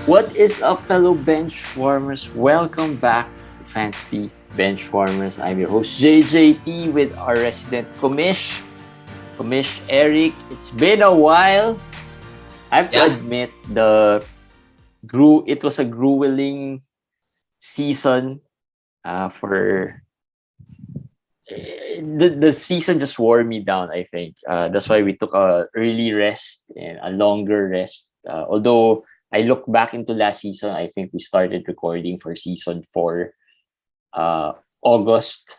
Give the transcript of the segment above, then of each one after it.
What is up, fellow bench warmers? Welcome back to Fantasy Bench Warmers. I'm your host JJT with our resident Commish Eric. It's been a while. I have to Yeah, admit it was a grueling season. For the season just wore me down. I think that's why we took a early rest and a longer rest. Although I look back into last season, I think we started recording for season 4 uh, August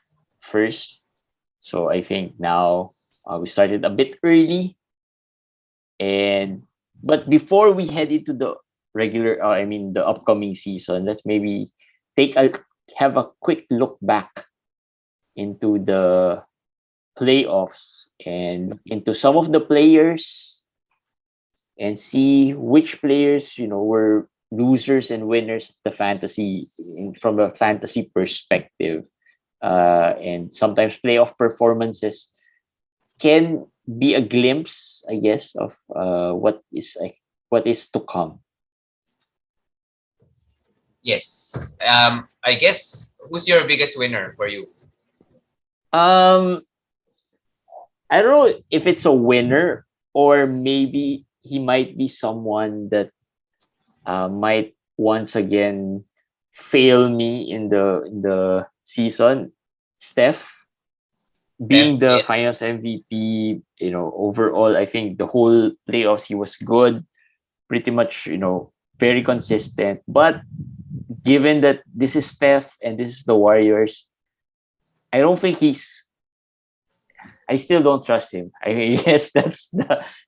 1st. So I think now we started a bit early. And but before we head into the the upcoming season, let's maybe take a have a quick look back into the playoffs and into some of the players and see which players were losers and winners of the from a fantasy perspective. And sometimes playoff performances can be a glimpse, I guess, of what is to come. yes. I guess who's your biggest winner for you? um I don't know if it's a winner, or maybe he might be someone that might once again fail me in the season. Steph, being Steph, the yes. Finals MVP, overall, I think the whole playoffs he was good, pretty much, very consistent. But given that this is Steph and this is the Warriors, I don't think he's. I still don't trust him. I mean, yes,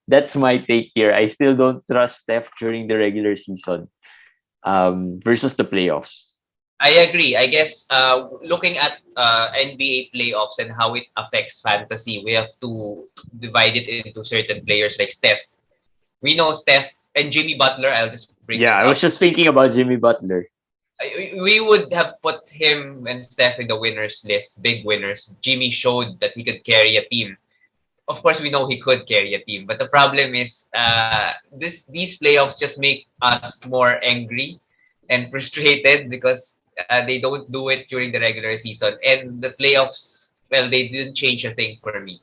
that's my take here. I still don't trust Steph during the regular season versus the playoffs. I agree. I guess looking at NBA playoffs and how it affects fantasy, we have to divide it into certain players like Steph. We know Steph and Jimmy Butler. I'll just bring Yeah, this I was up. just thinking about Jimmy Butler. We would have put him and Steph in the winners list, big winners. Jimmy showed that he could carry a team. Of course, we know he could carry a team, but the problem is these playoffs just make us more angry and frustrated because they don't do it during the regular season, and the playoffs. Well, they didn't change a thing for me.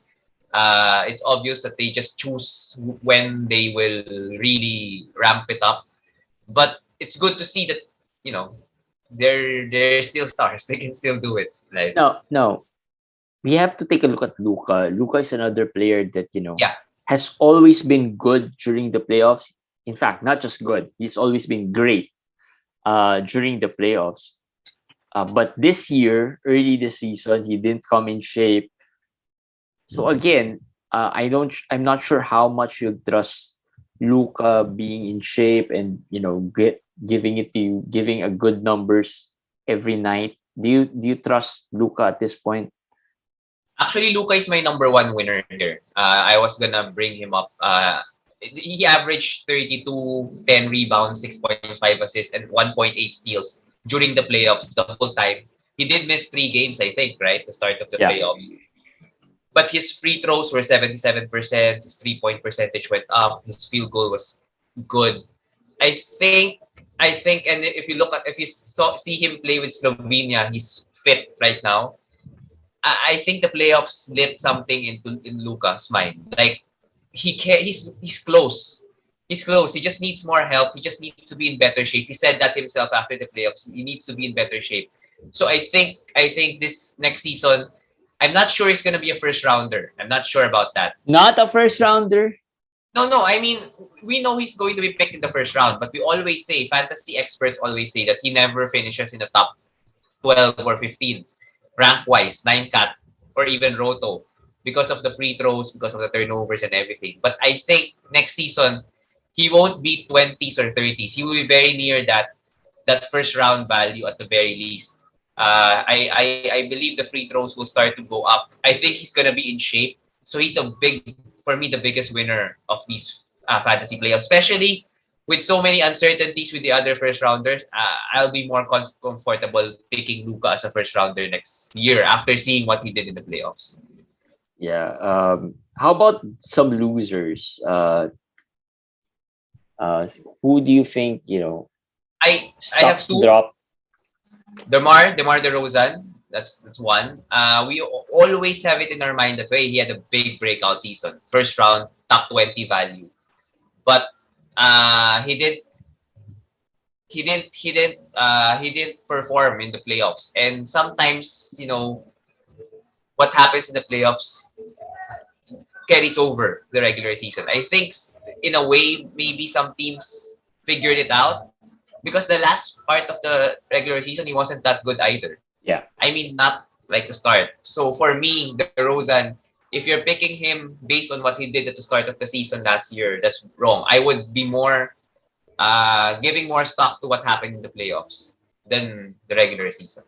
It's obvious that they just choose when they will really ramp it up, but it's good to see that you know they're still stars. They can still do it. Like, No, no, we have to take a look at Luca. Luca is another player that yeah, has always been good during the playoffs. In fact, not just good; he's always been great during the playoffs. But this year, early this season, he didn't come in shape. So again, I'm not sure how much you trust Luca being in shape and giving a good numbers every night. Do you trust Luca at this point? actually, Luca is my number one winner here. I was gonna bring him up. He averaged 32, 10 rebounds, 6.5 assists, and 1.8 steals during the playoffs the whole time. He did miss 3 games, I think, right? The start of the Yeah. playoffs. But his free throws were 77%. His 3-point percentage went up. His field goal was good. I think and if you see him play with Slovenia, he's fit right now. I think the playoffs lit something in Luca's mind. Like he's close. He's close. He just needs more help. He just needs to be in better shape. He said that himself after the playoffs. He needs to be in better shape. So I think this next season, I'm not sure he's gonna be a first rounder. I'm not sure about that. Not a first rounder. No. I mean, we know he's going to be picked in the first round, but we always say, fantasy experts always say that he never finishes in the top 12 or 15, rank wise, 9 cat, or even roto, because of the free throws, because of the turnovers and everything. But I think next season, he won't be 20s or 30s. He will be very near that first round value at the very least. I believe the free throws will start to go up. I think he's gonna be in shape. So he's a big, for me, the biggest winner of these fantasy playoffs, especially with so many uncertainties with the other first rounders. I'll be more comfortable picking Luca as a first rounder next year after seeing what he did in the playoffs. Yeah. How about some losers? Uh, who do you think I have stocks two. drop. DeMar DeRozan. That's one. We always have it in our mind that way he had a big breakout season, first round, top 20 value, but he didn't perform in the playoffs. And sometimes, what happens in the playoffs carries over the regular season. I think in a way maybe some teams figured it out because the last part of the regular season he wasn't that good either. Yeah. I mean, not like the start. So for me, the Rosen, if you're picking him based on what he did at the start of the season last year, that's wrong. I would be more giving more stock to what happened in the playoffs than the regular season.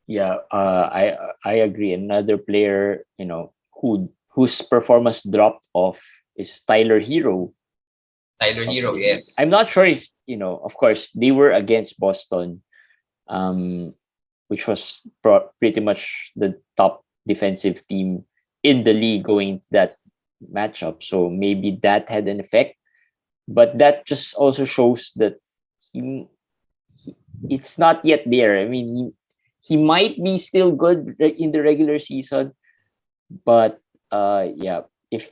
Yeah, I agree. Another player, whose performance dropped off is Tyler Hero. Tyler Hero, yes. I'm not sure if Of course, they were against Boston, which was pretty much the top defensive team in the league going into that matchup. So maybe that had an effect, but that just also shows that he, it's not yet there. I mean, he might be still good in the regular season, but yeah, if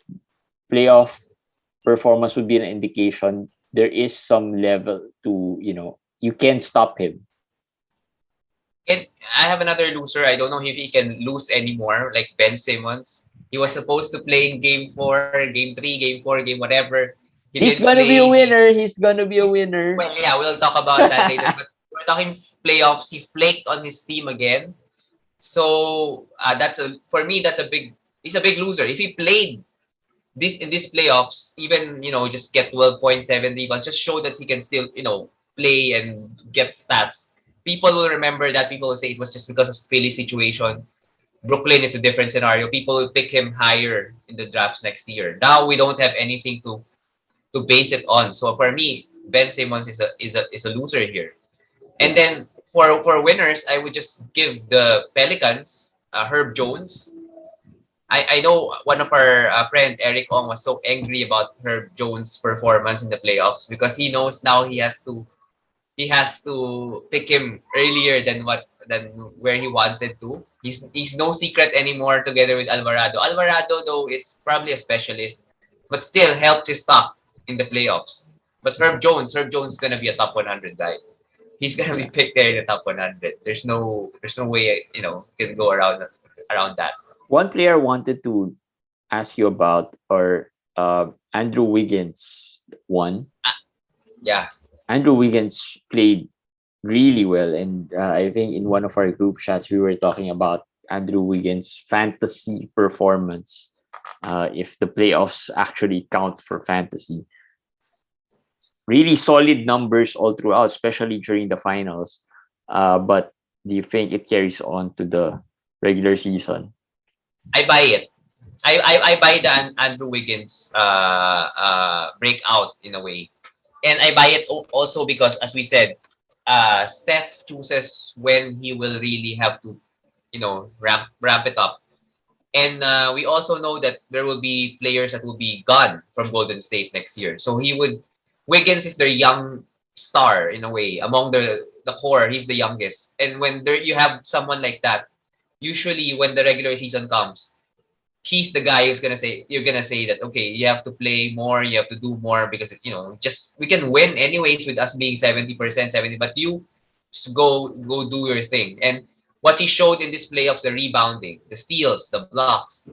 playoff performance would be an indication, there is some level to you can't stop him. And I have another loser. I don't know if he can lose anymore, like Ben Simmons. He was supposed to play in game 4, game 3, game 4, game whatever. He He's didn't gonna be a play. winner. He's gonna be a winner. Well, yeah, we'll talk about that later. But we're talking playoffs. He flaked on his team again. So for me that's a big. He's a big loser. If he played this in these playoffs, even just get 12.7 rebounds, just show that he can still play and get stats. People will remember that. People will say it was just because of Philly situation. Brooklyn, it's a different scenario. People will pick him higher in the drafts next year. Now we don't have anything to base it on. So for me, Ben Simmons is a loser here. And then for winners, I would just give the Pelicans Herb Jones. I know one of our friend Eric Ong was so angry about Herb Jones' performance in the playoffs because he knows now he has to pick him earlier than where he wanted to. He's no secret anymore together with Alvarado. Alvarado though is probably a specialist, but still helped his stock in the playoffs. But Herb Jones is gonna be a top 100 guy. He's gonna be Yeah. picked there in the top 100. There's no way can go around that. One player I wanted to ask you about, or Andrew Wiggins. Yeah, Andrew Wiggins played really well, and I think in one of our group chats we were talking about Andrew Wiggins' fantasy performance. If the playoffs actually count for fantasy, really solid numbers all throughout, especially during the finals. But do you think it carries on to the regular season? I buy it. I buy the Andrew Wiggins breakout in a way, and I buy it also because, as we said, Steph chooses when he will really have to, ramp it up, and we also know that there will be players that will be gone from Golden State next year. So Wiggins is their young star in a way among the core. He's the youngest, and when you have someone like that, usually when the regular season comes, he's the guy who's you're gonna say that okay, you have to play more, you have to do more because just we can win anyways with us being 70%, 70, but you just go do your thing. And what he showed in this playoffs, the rebounding, the steals, the blocks,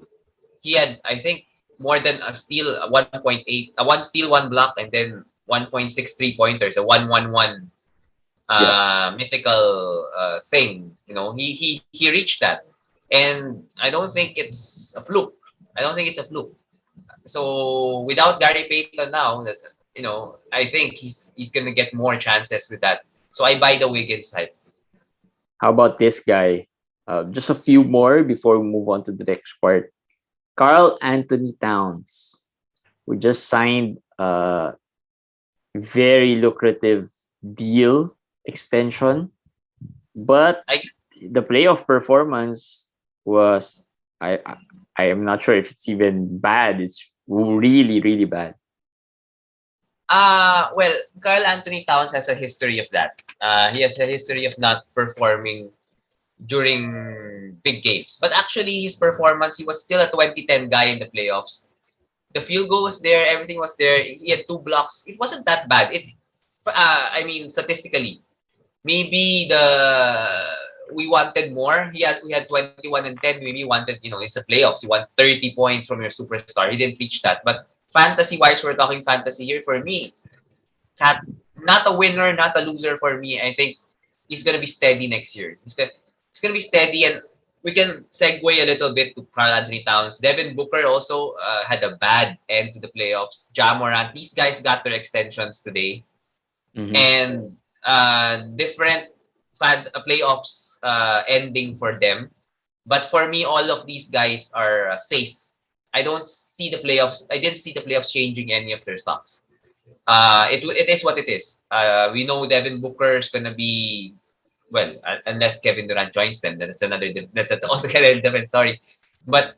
he had I think more than a steal, 1.8, one steal, one block, and then 1.63 pointers, a 111 Yeah. mythical thing. He reached that, and I don't think it's a fluke. I don't think it's a fluke. So without Gary Payton now, I think he's gonna get more chances with that. So I buy the Wiggins side. How about this guy? Just a few more before we move on to the next part. Carl Anthony Towns. We just signed a very lucrative deal extension, but I the playoff performance was I am not sure if it's even bad. It's really, really bad. Well, Carl Anthony Towns has a history of that. He has a history of not performing during big games. But actually, his performance, he was still a 2010 guy in the playoffs. The field goal was there, everything was there. He had 2 blocks. It wasn't that bad. I mean, statistically, maybe we wanted more. We had 21 and 10. Maybe wanted, it's a playoffs. You want 30 points from your superstar. He didn't reach that. But fantasy wise, we're talking fantasy here. For me, Cat, not a winner, not a loser for me. I think he's gonna be steady next year. He's gonna be steady, and we can segue a little bit to Karl Anthony Towns. Devin Booker also had a bad end to the playoffs. Ja Morant, these guys got their extensions today, and different playoffs ending for them. But for me, all of these guys are safe. I don't see the playoffs. I didn't see the playoffs changing any of their stocks. It is what it is. We know Devin Booker is gonna be, well, unless Kevin Durant joins them, then that's an altogether different story. But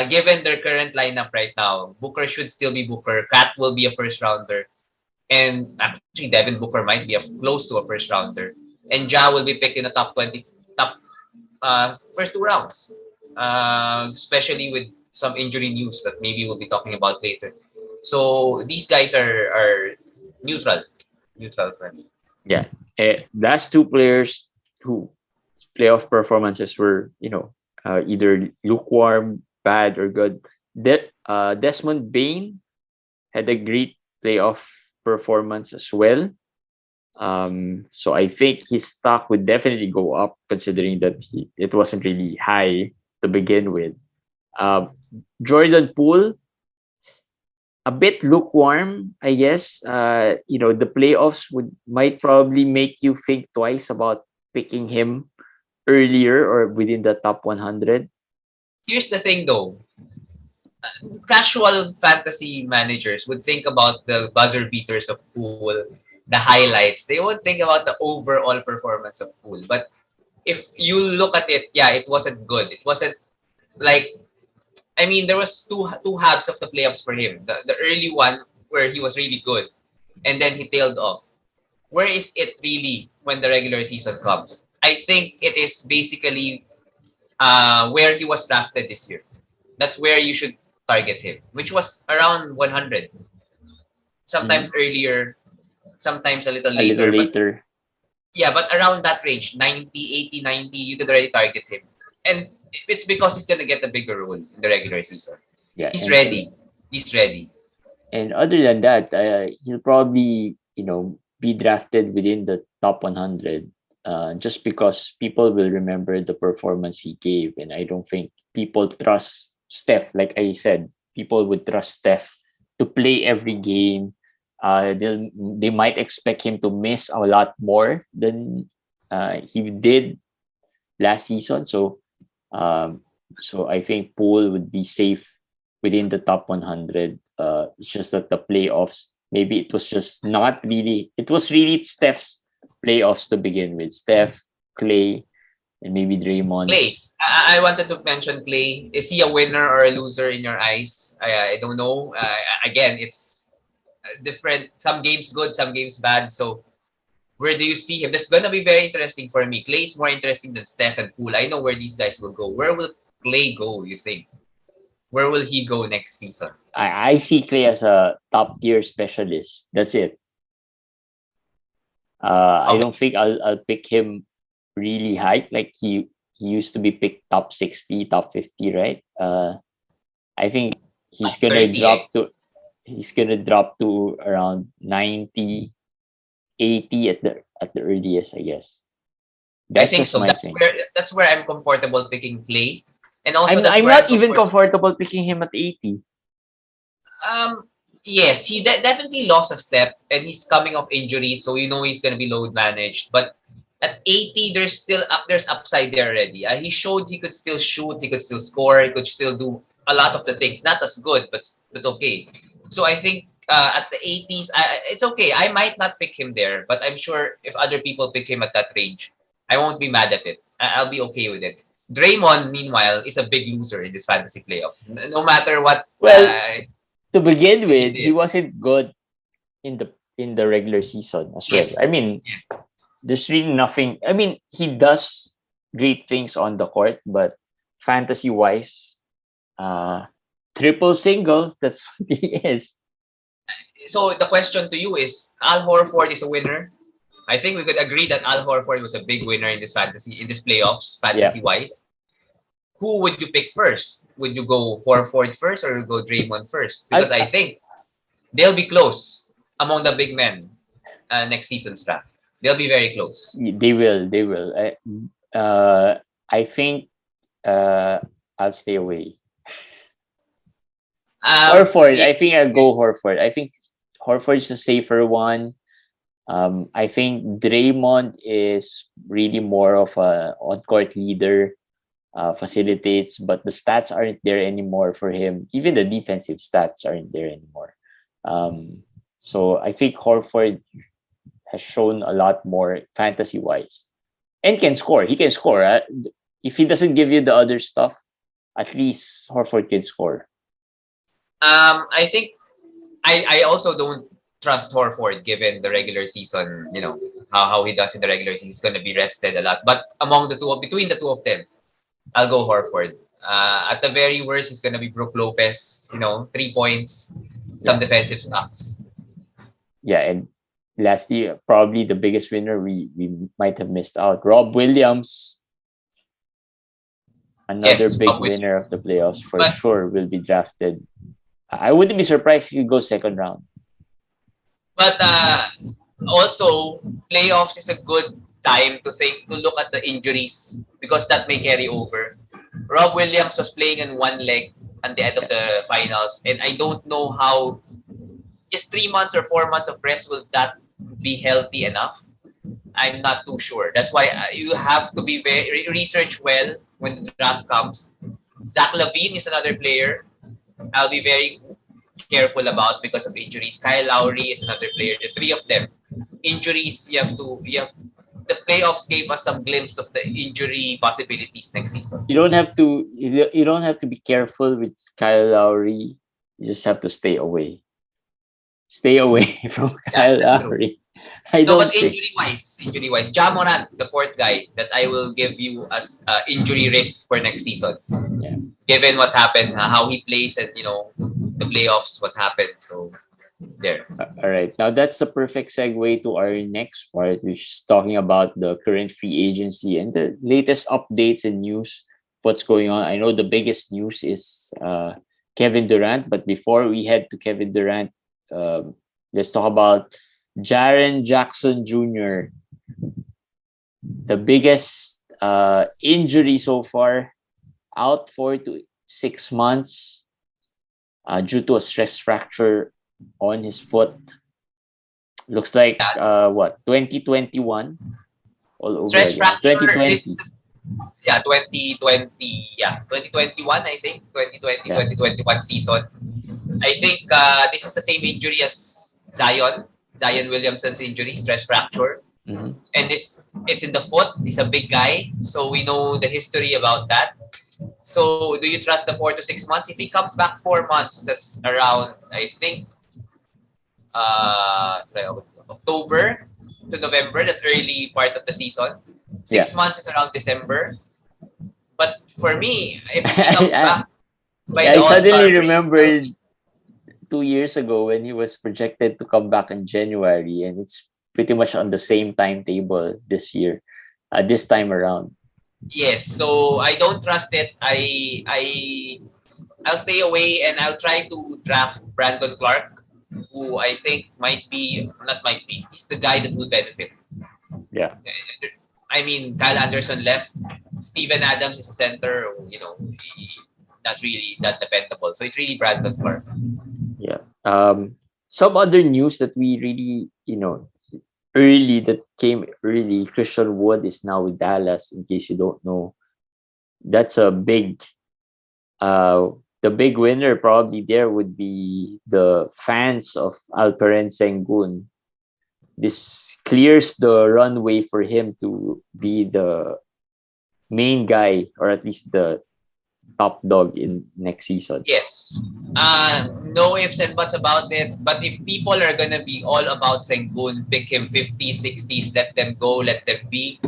given their current lineup right now, Booker should still be Booker. Cat will be a first rounder, and actually Devin Booker might be close to a first rounder, and Ja will be picked in the top 20, top first 2 rounds, especially with some injury news that maybe we'll be talking about later. So these guys are neutral for me. Yeah. Last two players who playoff performances were, either lukewarm, bad, or good. Desmond Bain had a great playoff performance as well. So I think his stock would definitely go up, considering that it wasn't really high to begin with. Jordan Poole, a bit lukewarm, I guess. The playoffs might probably make you think twice about picking him earlier or within the top 100. Here's the thing, though. Casual fantasy managers would think about the buzzer beaters of Poole, the highlights. They won't think about the overall performance of Poole. But if you look at it, yeah, it wasn't good. It wasn't like, I mean, there was two halves of the playoffs for him. The early one where he was really good, and then he tailed off. Where is it really when the regular season comes? I think it is basically where he was drafted this year. That's where you should target him, which was around 100. Sometimes earlier, sometimes a little A little later. later. Yeah, but around that range, 90, 80, 90, you could already target him. And it's because he's going to get a bigger role in the regular season. Yeah. He's ready. He's ready. And other than that, he'll probably, be drafted within the top 100, just because people will remember the performance he gave. And I don't think people trust Steph. Like I said, people would trust Steph to play every game. They might expect him to miss a lot more than he did last season. So I think Poole would be safe within the top 100. It's just that the playoffs, maybe it was just not really. It was really Steph's playoffs to begin with. Steph, Clay, and maybe Draymond. Clay. I wanted to mention Clay. Is he a winner or a loser in your eyes? I don't know. Again, it's different. Some games good, some games bad. So where do you see him? That's gonna be very interesting for me. Clay is more interesting than Steph and Poole. I know where these guys will go. Where will Clay go, you think? Where will he go next season? I see Clay as a top tier specialist. That's it. I don't think I'll pick him really high. Like he used to be picked top 60, top 50, right? I think he's gonna 30, drop to around 90, 80 at the earliest, I guess. I That's think just so. my thing. That's where I'm comfortable picking Clay. And also I'm not even comfortable picking him at 80. Yes, he definitely lost a step, and he's coming off injury, so he's going to be load managed. But at 80, there's upside there already. He showed he could still shoot, he could still score, he could still do a lot of the things. Not as good, but okay. So I think at the 80s, it's okay. I might not pick him there, but I'm sure if other people pick him at that range, I won't be mad at it. I'll be okay with it. Draymond, meanwhile, is a big loser in this fantasy playoff. No matter what. Well, to begin with, he wasn't good in the regular season as well. Yes. I mean, Yes. there's really nothing. I mean, he does great things on the court, but fantasy wise, triple single, that's what he is. So the question to you is, Al Horford is a winner. I think we could agree that Al Horford was a big winner in this playoffs, Yeah. fantasy wise. Who would you pick first? Would you go Horford first or go Draymond first? Because I I, think they'll be close among the big men next season's draft. They'll be very close. they will. They will. I think I'll stay away. Horford. Yeah, I think I'll go Horford. I think Horford's the safer one. I think Draymond is really more of a on-court leader, facilitates, but the stats aren't there anymore for him. Even the defensive stats aren't there anymore. So I think Horford has shown a lot more fantasy-wise and can score. He can score. If he doesn't give you the other stuff, at least Horford can score. I think I also don't trust Horford given the regular season. You know how he does in the regular season. He's going to be rested a lot. But between the two of them, I'll go Horford. At the very worst, it's going to be Brook Lopez. 3 points, some Yeah. defensive stocks. Yeah, and lastly, probably the biggest winner we might have missed out. Rob Williams, another Yes, big Rob winner Williams. of the playoffs for But sure, will be drafted. I wouldn't be surprised if he goes second round. but also playoffs is a good time to look at the injuries because that may carry over. Rob Williams was playing in one leg at the end of Yeah. the finals, and I don't know how just 3 months or 4 months of rest will that be healthy enough. I'm not too sure. That's why you have to be very research well when the draft comes. Zach LaVine is another player I'll be very careful about because of injuries. Kyle Lowry is another player. The three of them, injuries. The playoffs gave us some glimpse of the injury possibilities next season. You don't have to be careful with Kyle Lowry. You just have to stay away. Stay away from Yeah, Kyle that's true. Lowry. I No, but don't think. injury wise, Ja Morant, the fourth guy that I will give you as injury risk for next season, Yeah. given what happened, how he plays, and the playoffs, what happened. So there. All right. Now that's the perfect segue to our next part, which is talking about the current free agency and the latest updates and news. What's going on? I know the biggest news is Kevin Durant, but before we head to Kevin Durant, let's talk about Jaren Jackson Jr., the biggest injury so far, out 4 to 6 months due to a stress fracture on his foot. Looks like Yeah, 2021 all over stress again. fracture. 2020. 2020. Yeah, 2021. I think 2020, Yeah. 2021 season. I think this is the same injury as Zion Williamson's injury, stress fracture, Mm-hmm. and it's in the foot. He's a big guy, so we know the history about that. So, do you trust the 4 to 6 months? If he comes back 4 months, that's around I think October to November. That's early part of the season. Yeah. 6 months is around December. But for me, if he comes I, back by I the All suddenly Star break, remembered 2 years ago when he was projected to come back in January, and it's pretty much on the same timetable this year, this time around. yes. So I don't trust it. I'll stay away and I'll try to draft Brandon Clark, who I think might be not might be. He's the guy that will benefit. Yeah. I mean, Kyle Anderson left. Steven Adams is a center. Not really that dependable. So it's really Brandon Clark. Yeah. Some other news that we really, early that came early. Christian Wood is now with Dallas. In case you don't know, that's a big. The big winner probably there would be the fans of Alperen Sengun. This clears the runway for him to be the main guy, or at least the top dog in next season. Yes. No ifs and buts about it. But if people are gonna be all about Sengun, pick him 50s, 60s, let them go, let them be.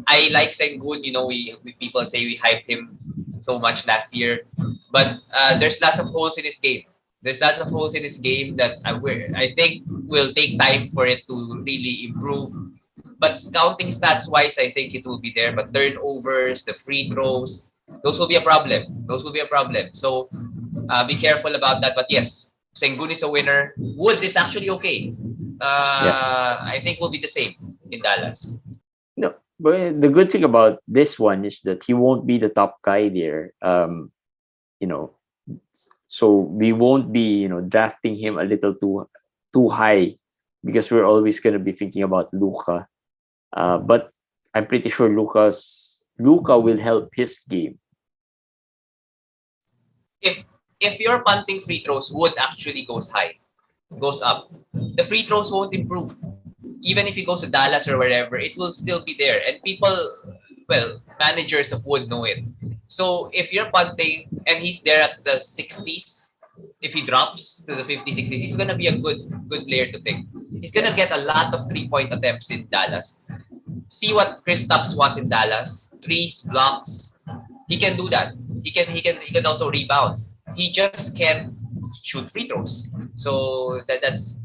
I like Sengun. You know, we people say we hyped him so much last year, but there's lots of holes in his game. There's lots of holes in his game that I think will take time for it to really improve. But scouting stats wise, I think it will be there. But turnovers, the free throws, those will be a problem. Those will be a problem. So be careful about that. But yes, Sengun is a winner. Wood is actually okay. Yeah. I think will be the same in Dallas. No, but the good thing about this one is that he won't be the top guy there. You know, so we won't be, drafting him a little too high because we're always gonna be thinking about Luka. But I'm pretty sure Luka will help his game. If your punting free throws would actually goes up, the free throws won't improve. Even if he goes to Dallas or wherever, it will still be there. And people, well, managers of Wood know it. So if you're punting and he's there at the 60s, if he drops to the 50s, 60s, he's gonna be a good player to pick. He's gonna get a lot of 3-point attempts in Dallas. See what Kristaps was in Dallas. Threes, blocks. He can do that. He can also rebound. He just can't shoot free throws. So that's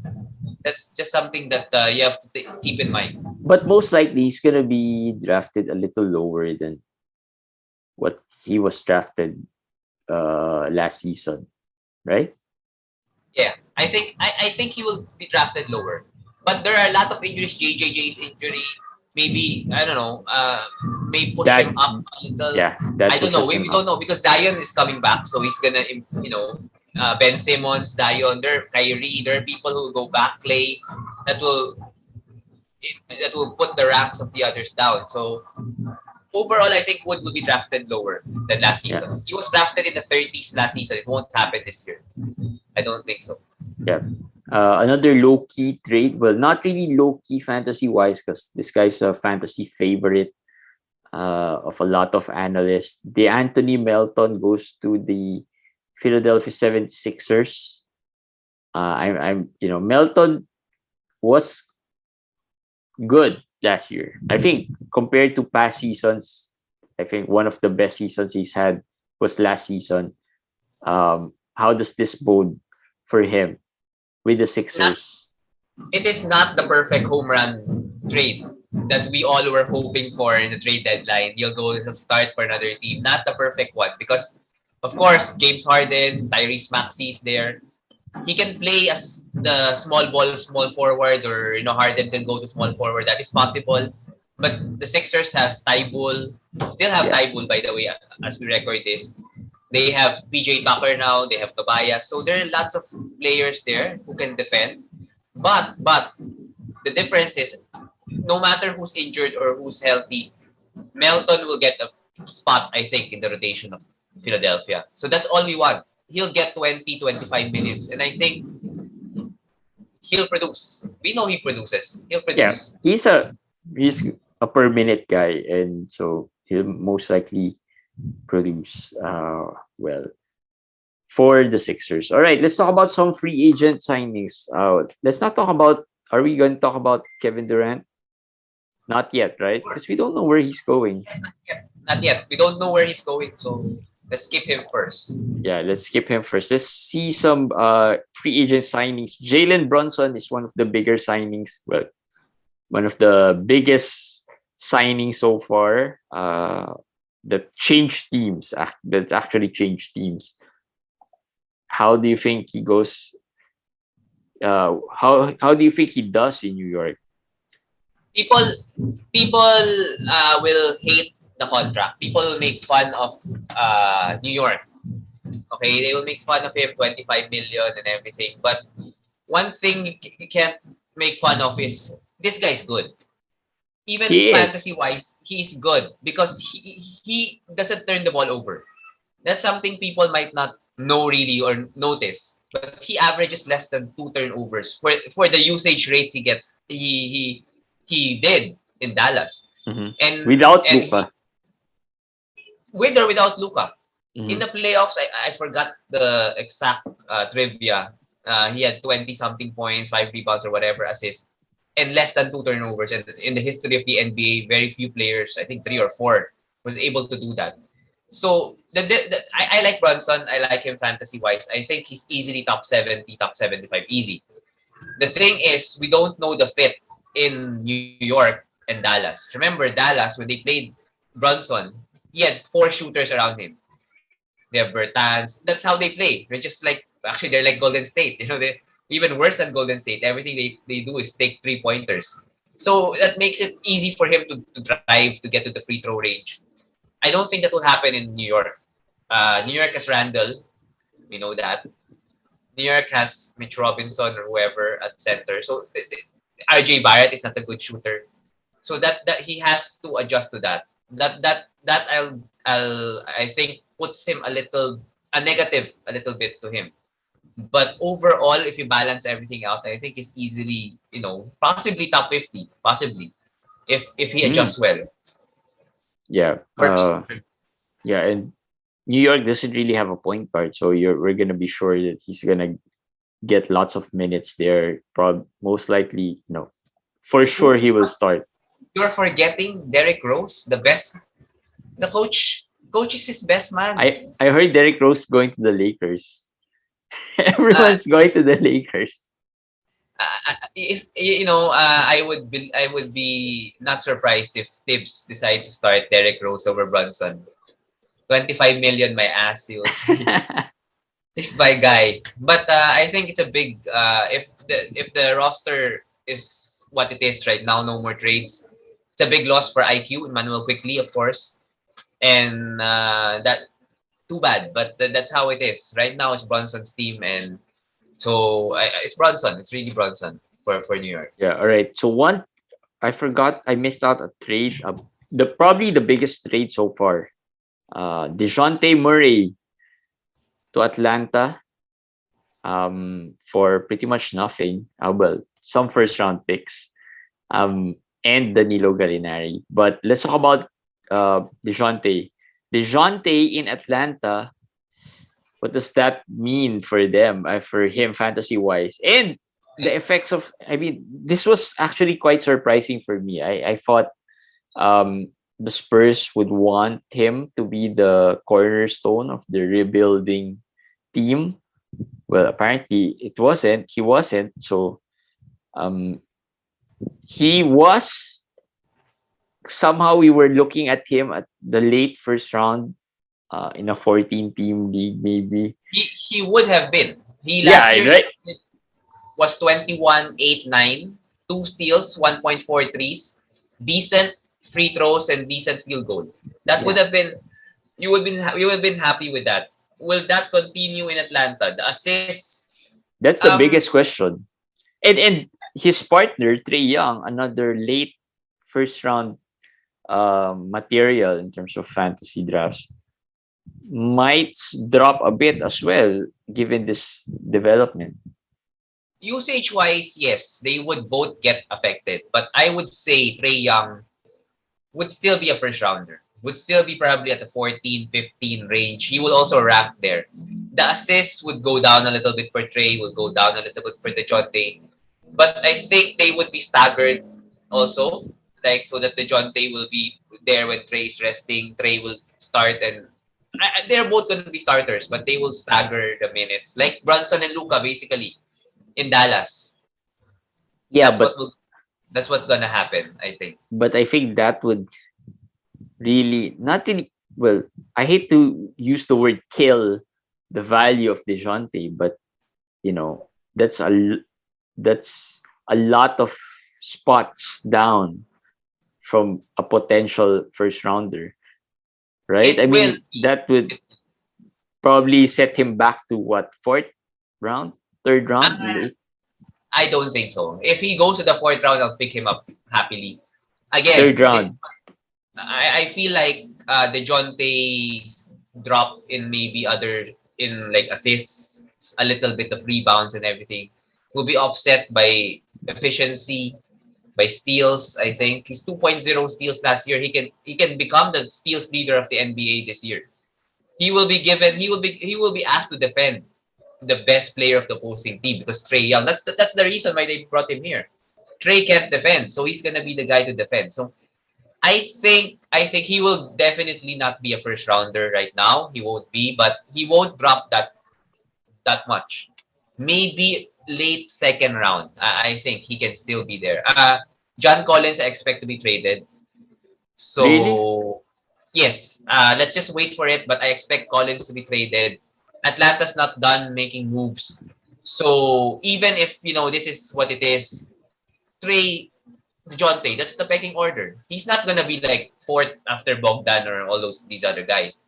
just something that you have to keep in mind. But most likely he's gonna be drafted a little lower than what he was drafted last season, right? Yeah, I think he will be drafted lower. But there are a lot of injuries. JJJ's injury, maybe I don't know. May push That him up a little. yeah, that I don't know. pushes We him don't up. know because Zion is coming back, so he's gonna Ben Simmons, Zion, there, Kyrie. There are people who go back. Clay, that will that will put the ranks of the others down. So overall, I think Wood will be drafted lower than last Yeah, season. He was drafted in the 30s last season. It won't happen this year. I don't think so. yeah. Another low key trade. Well, not really low key fantasy wise, because this guy's a fantasy favorite of a lot of analysts. Anthony Melton goes to the Philadelphia 76ers. Melton was good last year. I think compared to past seasons, I think one of the best seasons he's had was last season. How does this bode for him with the Not, Sixers? it is not the perfect home run trade that we all were hoping for in the trade deadline. He'll go to start for another team. Not the perfect one because, of course, James Harden, Tyrese Maxey's there. He can play as the small ball, small forward, or Harden can go to small forward. That is possible. But the Sixers has Tybull, still have Yeah, Tybull by the way, as we record this. They have PJ Tucker now. They have Tobias. So there are lots of players there who can defend. But the difference is, no matter who's injured or who's healthy, Melton will get a spot, I think, in the rotation of Philadelphia. So that's all we want. He'll get 20, 25 minutes. And I think he'll produce. We know he produces. He'll yeah. produce. He's a per minute guy, and so he'll most likely produce well for the Sixers. All right, let's talk about some free agent signings. Let's not talk about. Are we going to talk about Kevin Durant? Not yet, right? Because we don't know where he's going. Yes, not yet. Not yet. We don't know where he's going. So let's skip him first. Yeah, let's skip him first. Let's see some free agent signings. Jalen Brunson is one of the bigger signings. Well, one of the biggest signings so far. That changed teams. That actually changed teams. How do you think he goes? How do you think he does in New York? People people will hate the contract. People will make fun of New York. Okay, they will make fun of him, 25 million and everything. But one thing you can't make fun of is this guy's good. Even He fantasy is. wise, he's good because he doesn't turn the ball over. That's something people might not know really or notice. But he averages less than 2 turnovers for the usage rate he gets. He did in Dallas, Mhm. and Without and he, Luka. with or without Luka. In the playoffs, I forgot the exact trivia. He had 20 something points, 5 rebounds or whatever assists, and less than 2 turnovers. And in the history of the NBA, very few players, I think 3 or 4, was able to do that. So I like Brunson. I like him fantasy wise. I think he's easily top 70, top 75, easy. The thing is, we don't know the fit in New York and Dallas. Remember Dallas when they played Brunson, he had 4 shooters around him. They have Bertans. That's how they play. They're just like actually they're like Golden State. They even worse than Golden State. Everything they do is take 3 pointers. So that makes it easy for him to drive to get to the free throw range. I don't think that will happen in New York. New York has Randall. We know that. New York has Mitch Robinson or whoever at center. So RJ Barrett is not a good shooter. So that he has to adjust to that. I think puts him a negative a little bit to him. But overall, if you balance everything out, I think he's easily, possibly top 50, possibly, if he adjusts well. Yeah. Yeah, and New York doesn't really have a point guard, so we're gonna be sure that he's gonna get lots of minutes there. Most likely, for sure he will start. You're forgetting Derrick Rose, the coach is his best man. I heard Derrick Rose going to the Lakers. Everyone's going to the Lakers. If I would be not surprised if Tibbs decide to start Derrick Rose over Brunson. 25 million, my ass, he will say. This by guy. But I think it's a big if the roster is what it is right now, no more trades. It's a big loss for IQ, Emmanuel Quickly, of course. And that too bad, but that's how it is. Right now it's Brunson's team, and so it's Brunson. It's really Brunson for New York. Yeah, all right. So I missed out a trade. Probably the biggest trade so far. DeJounte Murray to Atlanta for pretty much nothing. Well, some first round picks and Danilo Gallinari. But let's talk about DeJounte. DeJounte in Atlanta, what does that mean for them, for him fantasy wise? And the effects of, this was actually quite surprising for me. I thought the Spurs would want him to be the cornerstone of the rebuilding team. Well, apparently it wasn't. He wasn't. So he was. Somehow we were looking at him at the late first round in a 14-team league, maybe. He would have been. He last year was 21, 8, 9, 2 steals, 1.4 threes, decent free throws and decent field goal. That would have been you would have been happy with that. Will that continue in Atlanta? The assists. That's the biggest question. And his partner, Trae Young, another late first round material in terms of fantasy drafts, might drop a bit as well given this development. Usage wise, yes, they would both get affected, but I would say Trae Young would still be a first rounder, would still be probably at the 14, 15 range. He will also rank there. The assists would go down a little bit for Trae, would go down a little bit for DeJounte, but I think they would be staggered also. Like, so that DeJounte will be there when Trae is resting. Trae will start, and they're both going to be starters, but they will stagger the minutes. Like Brunson and Luka, basically, in Dallas. Yeah, that's what's going to happen, I think. But I think that would not really, well, I hate to use the word kill the value of DeJounte, but, that's a lot of spots down from a potential first rounder, right? That would probably set him back to what, fourth round, third round? I don't think so. If he goes to the fourth round, I'll pick him up happily. Again, third round. I feel like DeJounte's drop in maybe in like assists, a little bit of rebounds and everything will be offset by efficiency, by steals. I think he's 2.0 steals last year. He can become the steals leader of the NBA this year. he will be asked to defend the best player of the opposing team because Trae Young. That's the reason why they brought him here. Trae can't defend, so he's gonna be the guy to defend. So I think he will definitely not be a first rounder right now. He won't be, but he won't drop that much. Maybe late second round. I think he can still be there. John Collins, I expect to be traded. Really? So yes, let's just wait for it. But I expect Collins to be traded. Atlanta's not done making moves. So even if this is what it is, Trey DeJounte, that's the pecking order. He's not gonna be like fourth after Bogdan or all these other guys.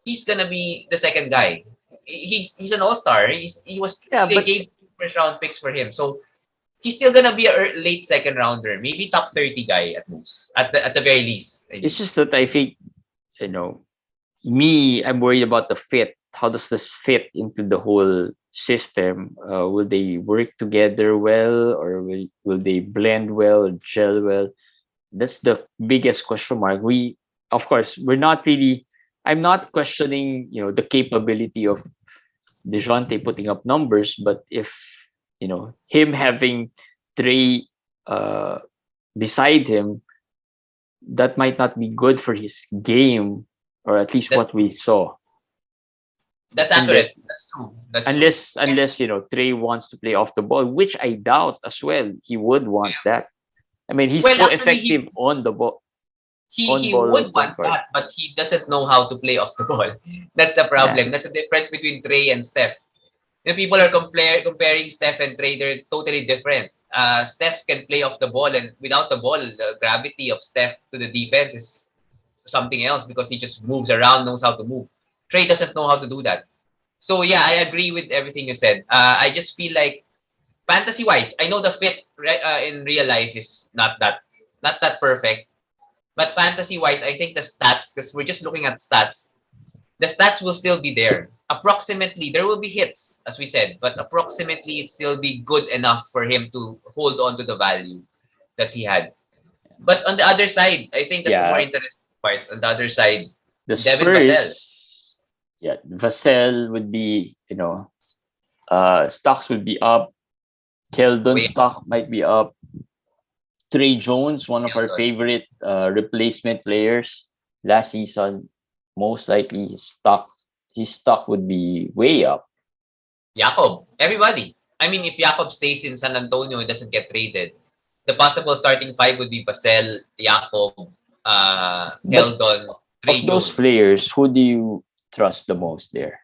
He's gonna be the second guy. He's an all-star. Yeah, They but gave first round picks for him. So he's still gonna be a late second rounder, maybe top 30 guy at most. At the very least. I it's mean. just that I think, I'm worried about the fit. How does this fit into the whole system? Will they work together well, or will they blend well, gel well? That's the biggest question mark. Of course, we're not really. I'm not questioning, the capability of Dejounte putting up numbers, but if him having Trey uh, beside him, that might not be good for his game, or at least That what we saw. that's Unless accurate. That's true. That's true. unless Trey wants to play off the ball, which I doubt as well. He would want that. I mean, he's Well, so actually, effective on the ball, he on ball would point want guard. that, but he doesn't know how to play off the ball. That's the Yeah, problem. That's the difference between Trey and Steph. People are comparing Steph and Trey. They're totally different. Steph can play off the ball, and without the ball, the gravity of Steph to the defense is something else because he just moves around, knows how to move. Trey doesn't know how to do that. So yeah, I agree with everything you said. I just feel like fantasy wise, I know the fit in real life is not that perfect, but fantasy wise, I think the stats, because we're just looking at stats, the stats will still be there. Approximately, there will be hits, as we said, but approximately it still be good enough for him to hold on to the value that he had. But on the other side, I think that's the more yeah. interesting part. On the other side, The Devin Vassell. Spurs, yeah, Vassell would be, stocks would be up. Keldon Way stock might be up. Trey Jones, one of our Hilton. favorite replacement players last season, most likely his stock would be way up. Jakob. Everybody. I mean, if Jakob stays in San Antonio and doesn't get traded, the possible starting five would be Vassell, Jakob, But Keldon, of Trey those Jones. players, who do you trust the most there?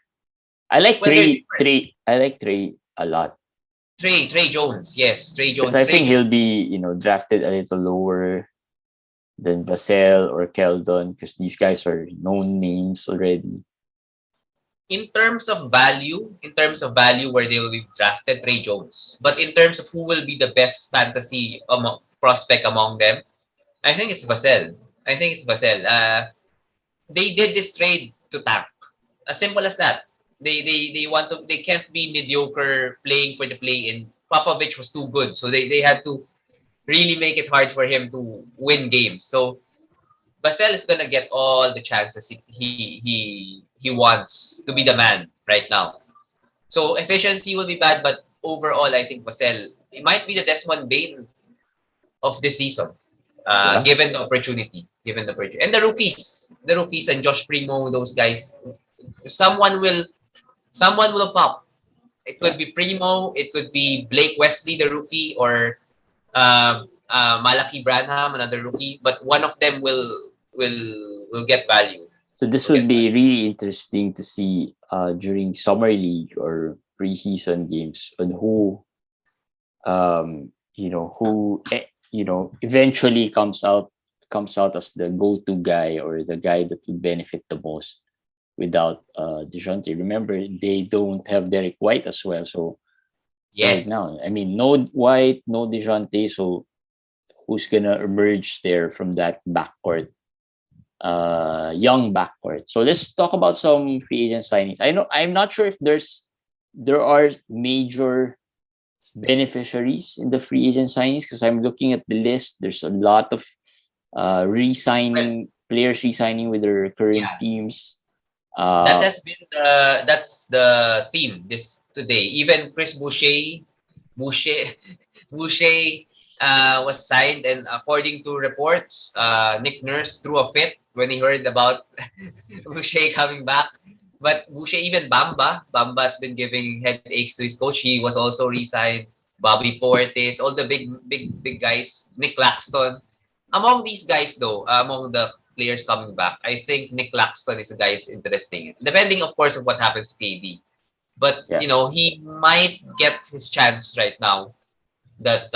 I like Well, they're Trey. different. Trey. I like Trey a lot Trey Jones. Yes, Trey because Jones. I think Trey he'll be, drafted a little lower than Vassell or Keldon because these guys are known names already. in terms of value where they will be drafted, Trey Jones. But in terms of who will be the best fantasy prospect among them, I think it's Vassell. They did this trade to tank. As simple as that. They can't be mediocre playing for the play in. Popovich was too good, so they had to really make it hard for him to win games. So Vassell is gonna get all the chances he wants to be the man right now. So efficiency will be bad, but overall, I think Vassell it might be the Desmond Bain of this season, Yeah. given the opportunity, and the rookies and Josh Primo, those guys, someone will someone will pop. It Yeah. could be Primo, it could be Blake Wesley, the rookie, or Malachi Branham, another rookie. But one of them will get value. So this Will would get be value. really interesting to see during summer league or preseason games on who eventually comes out as the go-to guy or the guy that would benefit the most without DeJounte. Remember, they don't have Derek White as well. So right now, Yes. I mean, no White, no DeJounte. So who's gonna emerge there from that backcourt? Young backcourt. So let's talk about some free agent signings. I'm not sure if there are major beneficiaries in the free agent signings because I'm looking at the list. There's a lot of Well, players resigning with their current yeah. teams. That Uh, has been that's the theme this today. Even Chris Boucher, Boucher was signed, and according to reports, Nick Nurse threw a fit when he heard about Boucher coming back. But Boucher, even Bamba's been giving headaches to his coach. He was also re-signed. Bobby Portis, all the big guys. Nick Claxton. Among these guys, though, among the players coming back, I think Nick Claxton is a guy who's interesting. Depending, of course, of what happens to KD. But yeah. he might get his chance right now that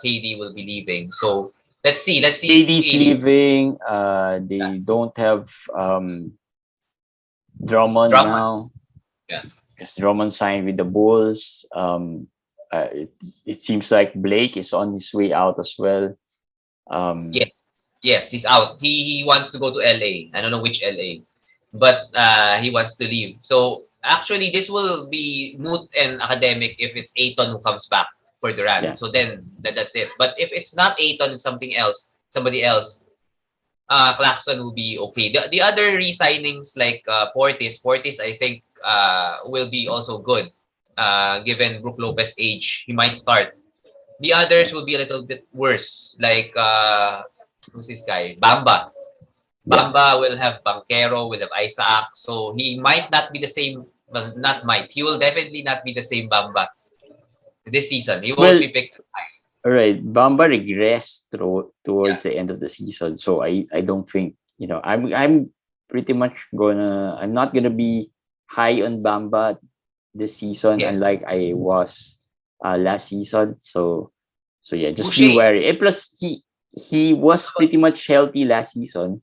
KD will be leaving. So let's see. Let's see if KD's KD leaving. They don't have Drummond Drummond. now Yeah. because Drummond signed with the Bulls. It seems like Blake is on his way out as well. Yes. Yes, he's out. He wants to go to LA. I don't know which LA, but he wants to leave. So actually, this will be moot and academic if it's Aiton who comes back for Yeah, Durant. So then that's it. But if it's not Aiton and somebody else, Claxton will be okay. The other re-signings like Portis, I think will be also good. Given Brook Lopez' age, he might start. The others yeah, will be a little bit worse. Like who's this guy? Bamba. yeah. Bamba will have Banquero, will have Isaac. So he might not be the same. Well, not might. He will definitely not be the same Bamba this season. He won't Well, be picked. all right. Bamba regressed Yeah. towards the end of the season, so I don't think I'm pretty much gonna I'm not gonna be high on Bamba this season, Yes. unlike I was last season. So yeah, just be Boucher. wary. And plus, he was pretty much healthy last season.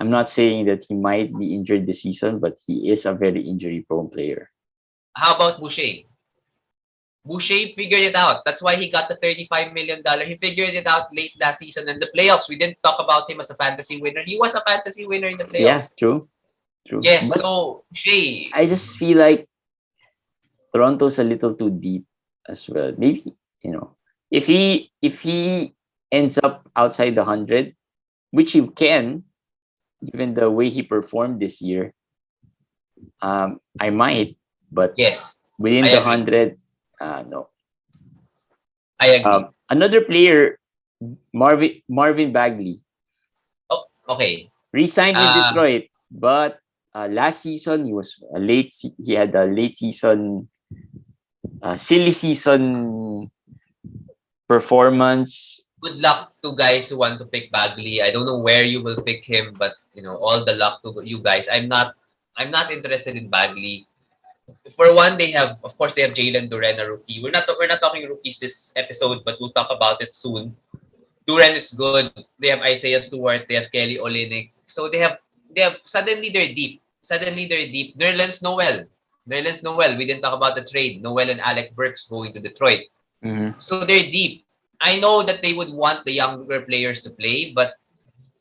I'm not saying that he might be injured this season, but he is a very injury prone player. How about Boucher? Boucher figured it out. That's why he got the $35 million. He figured it out late last season. And the playoffs, we didn't talk about him as a fantasy winner. He was a fantasy winner in the Yeah, playoffs. true. Yes, But so Boucher, I just feel like Toronto's a little too deep as well. Maybe if he ends up outside the 100, which he can, given the way he performed this year, I might, but yes, within I the agree. 100, no. I agree. Another player, Marvin Bagley, Oh, okay. re-signed with Uh, Detroit, but last season he had a late season, silly season performance. Good luck to guys who want to pick Bagley. I don't know where you will pick him, but all the luck to you guys. I'm not interested in Bagley. For one, of course they have Jalen Duren, a rookie. We're not talking rookies this episode, but we'll talk about it soon. Duren is good. They have Isaiah Stewart. They have Kelly Olynyk. So they have suddenly they're deep. Suddenly they're deep. Nerlens Noel. Nerlens Noel. We didn't talk about the trade. Noel and Alec Burks going to Detroit. Mhm. So they're deep. I know that they would want the younger players to play, but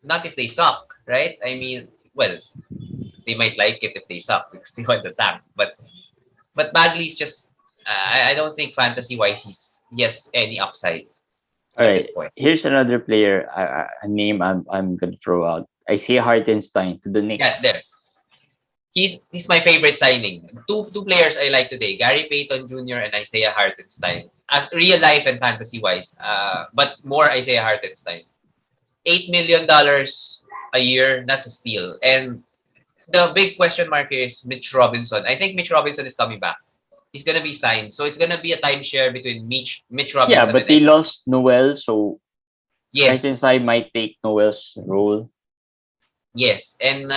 not if they suck, right? I mean, well, they might like it if they suck because they want the tank. But Bagley's just I don't think fantasy wise he has any upside All at right. this point. Here's another player, a name I'm gonna throw out. Isaiah Hartenstein to the Yeah, there. Knicks. He's my favorite signing. Two players I like today: Gary Payton Jr. and Isaiah Hartenstein. As real life and fantasy wise, but more Isaiah Hartenstein. $8 million a year. That's a steal. And the big question mark here is Mitch Robinson. I think Mitch Robinson is coming back. He's gonna be signed, so it's gonna be a timeshare between Mitch Yeah, Robinson but and they Isaiah. lost Noel, so Yes, Hartenstein might take Noel's role. yes, and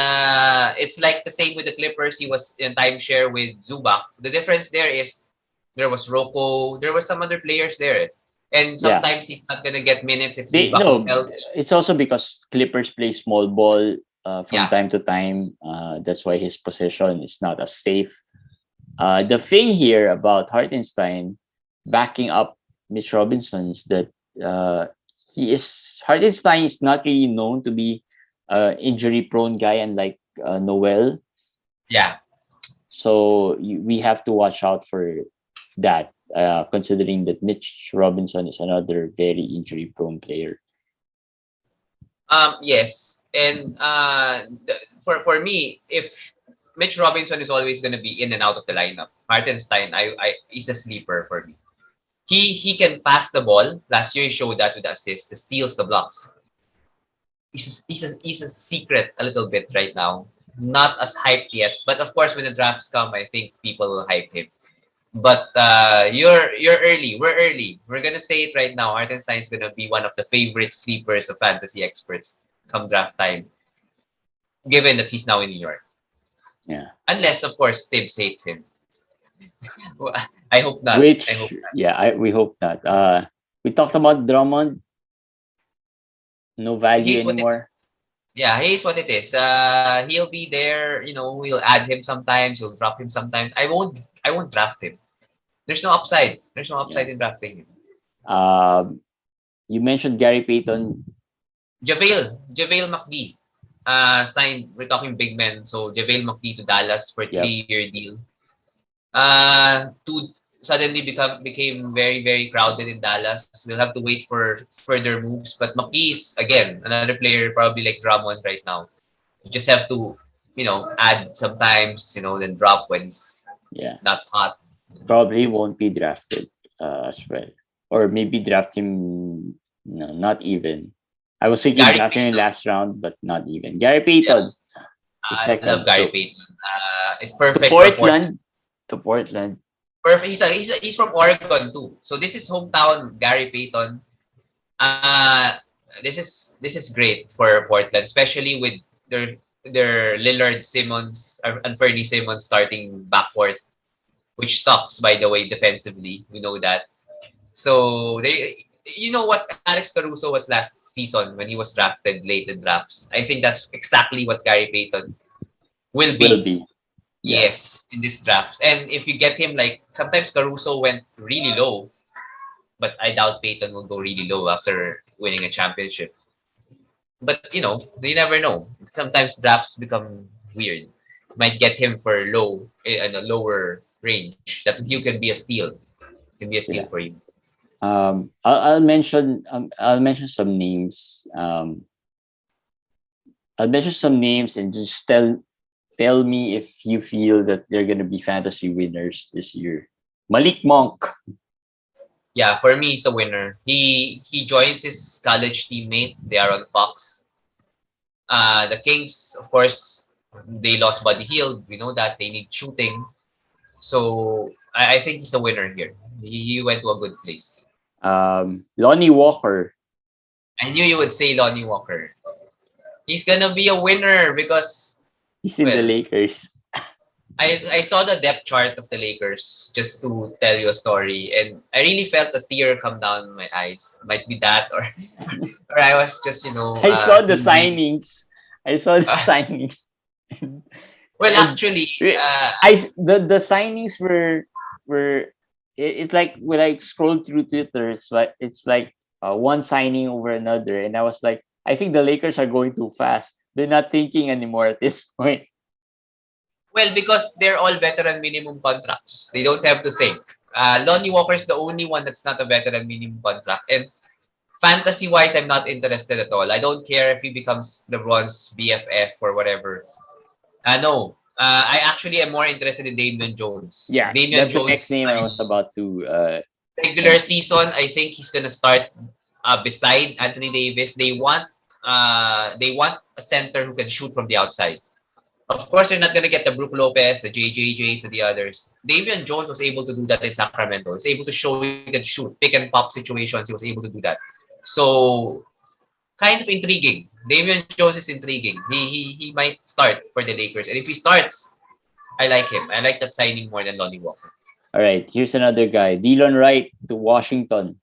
it's like the same with the Clippers. He was in timeshare with Zubac. The difference there is there was Rocco, there were some other players there, and Yeah, sometimes he's not gonna get minutes if they Zubac is no. healthy. It's also because Clippers play small ball from Yeah, time to time. That's why his position is not as safe. The thing here about Hartenstein backing up Mitch Robinson is that uh, Hartenstein is not really known to be injury prone guy, unlike Noel. yeah. So we have to watch out for that, considering that Mitch Robinson is another very injury prone player. Yes, and for me, if Mitch Robinson is always going to be in and out of the lineup. Hartenstein, is a sleeper for me. He can pass the ball. Last year he showed that with the assists, the steals, the blocks. He's a secret a little bit right now. Not as hyped yet, but of course when the drafts come, I think people will hype him. But you're early. We're early. We're gonna say it right now. Hartenstein's gonna be one of the favorite sleepers of fantasy experts come draft time, given that he's now in New York. Yeah. Unless, of course, Tibbs hates him. Well, I hope not. I hope Which, not. yeah, we hope not. We talked about Drummond. No value He's what it anymore. is. Yeah, he's what it is. He'll be there. We'll add him sometimes. We'll drop him sometimes. I won't draft him. There's no upside. There's no Yeah. upside in drafting him. You mentioned Gary Payton. JaVale McGee. Signed. We're talking big men. So JaVale McGee to Dallas for a Yep. 3-year deal. To suddenly became very, very crowded in Dallas. We'll have to wait for further moves. But McGee is, again, another player probably like Drummond right now. You just have to, add sometimes, then drop when he's Yeah. not hot. Probably won't be drafted as well. Or maybe draft him, no, not even. I was thinking Gary draft him in Payton. last round, but not even. Gary Payton. The I second. love Gary So, Payton. It's to perfect for Portland. Portland. To Portland. Perfect. He's from Oregon too. So this is hometown Gary Payton. Uh this is great for Portland, especially with their Lillard Simmons and Fernie Simmons starting backcourt, which sucks by the way defensively. We know that. So you know what Alex Caruso was last season when he was drafted late in drafts. I think that's exactly what Gary Payton will Will be. be. Yeah. Yes, in this draft. And if you get him, like, sometimes Caruso went really low, but I doubt Peyton will go really low after winning a championship. But, you never know. Sometimes drafts become weird. You might get him for in a lower range. That you can be a steal. Can be a steal Yeah. for you. I'll mention some names. I'll mention some names and just tell me if you feel that they're gonna be fantasy winners this year. Malik Monk. Yeah, for me, he's a winner. He joins his college teammate. They are on Fox. The Kings, of course, they lost Buddy Hield. We know that they need shooting. So I think he's a winner here. He went to a good place. Lonnie Walker. I knew you would say Lonnie Walker. He's gonna be a winner because He's in the Lakers. I saw the depth chart of the Lakers just to tell you a story, and I really felt a tear come down my eyes. Might be that, or I was just I saw the seeing- signings. I saw the signings. Well, And actually, the signings were it's like when I scrolled through Twitter, it's like one signing over another, and I was like, I think the Lakers are going too fast. They're not thinking anymore at this point. well, because they're all veteran minimum contracts. They don't have to think. Lonnie Walker is the only one that's not a veteran minimum contract. And fantasy-wise, I'm not interested at all. I don't care if he becomes LeBron's BFF or whatever. No. I actually am more interested in Damian Jones. Yeah, Damian that's Jones, the next name I was about to. regular season, I think he's gonna start beside Anthony Davis. They want a center who can shoot from the outside. Of course, they're not gonna get the Brook Lopez, the JJJs, and the others. Damian Jones was able to do that in Sacramento. He was able to show he can shoot, pick and pop situations. He was able to do that. So kind of intriguing. Damian Jones is intriguing. He might start for the Lakers, and if he starts, I like him. I like that signing more than Lonnie Walker. All right, here's another guy, Dylan Wright to Washington.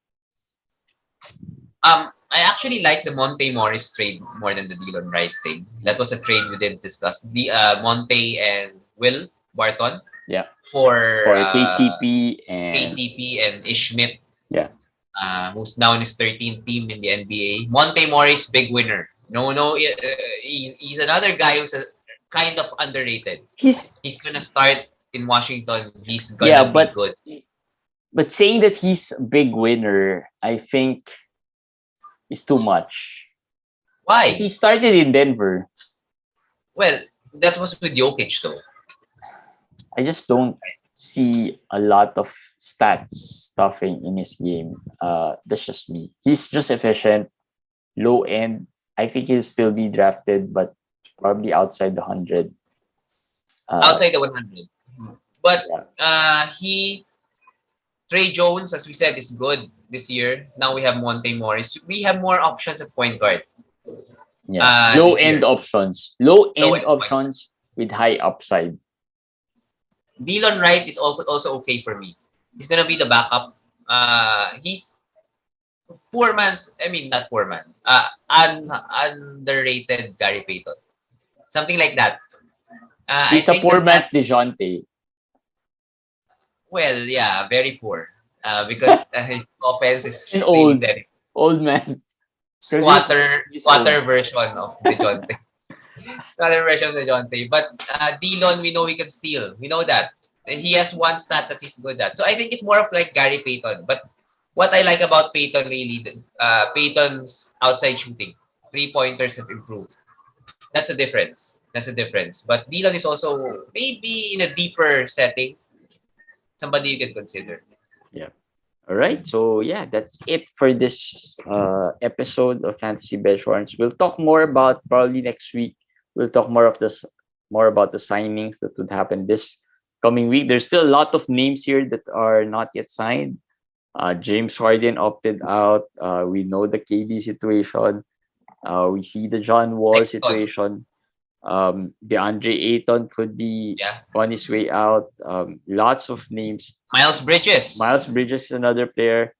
I actually like the Monte Morris trade more than the Dylan Wright thing. That was a trade we didn't discuss. The Monte and Will Barton. Yeah. For KCP and Ish Smith. Yeah. Who's now in his 13th team in the NBA. Monte Morris, big winner. He's another guy who's kind of underrated. He's gonna start in Washington. He's gonna be good. But saying that he's a big winner, I think, is too much. Why? He started in Denver. Well, that was with Jokic though. I just don't see a lot of stats stuffing in his game. That's just me. He's just efficient, low end. I think he'll still be drafted, but probably outside the 100. Outside the 100. But Yeah. Trey Jones, as we said, is good this year. Now we have Monte Morris. We have more options at point guard Yeah. Low this end year. options. Low Low end end point. options with high upside. Dylan Wright is also okay for me. He's gonna be the backup. He's poor man's. I mean, not poor man. Underrated Gary Payton. Something like that. I He's a think the poor man's stats. DeJounte. Well, yeah, very poor. Because his offense is An really old, terrible. old man. Because he's old. Squatter version of DeJounte. Squatter version of DeJounte. But Dillon, we know he can steal. We know that. And he has one stat that he's good at. So I think it's more of like Gary Payton. But what I like about Payton really, Payton's outside shooting. 3-pointers have improved. That's a difference. That's a difference. But Dillon is also maybe in a deeper setting. Somebody you can consider. Yeah. All right. So yeah, that's it for this episode of Fantasy Benchmarks. We'll talk more about probably next week. We'll talk more about the signings that would happen this coming week. There's still a lot of names here that are not yet signed. James Harden opted out. We know the KD situation. We see the John Wall Sexton. situation. DeAndre Ayton could be on his way out. Lots of names. Miles Bridges. Miles Bridges is another player.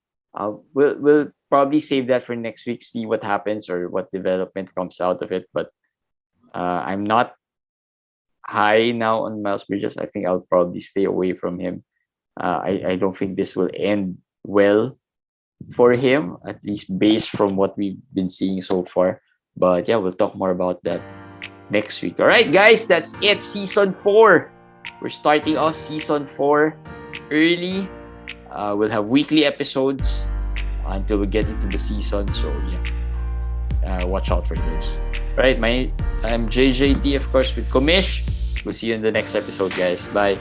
We'll probably save that for next week. See what happens or what development comes out of it. But I'm not high now on Miles Bridges. I think I'll probably stay away from him. I don't think this will end well for him, at least based from what we've been seeing so far. But yeah, we'll talk more about that next week. All right, guys, that's it. Season 4. We're starting off Season 4 early. We'll have weekly episodes until we get into the season. So yeah, watch out for those. All right, I'm JJT, of course, with Komish. We'll see you in the next episode, guys. Bye.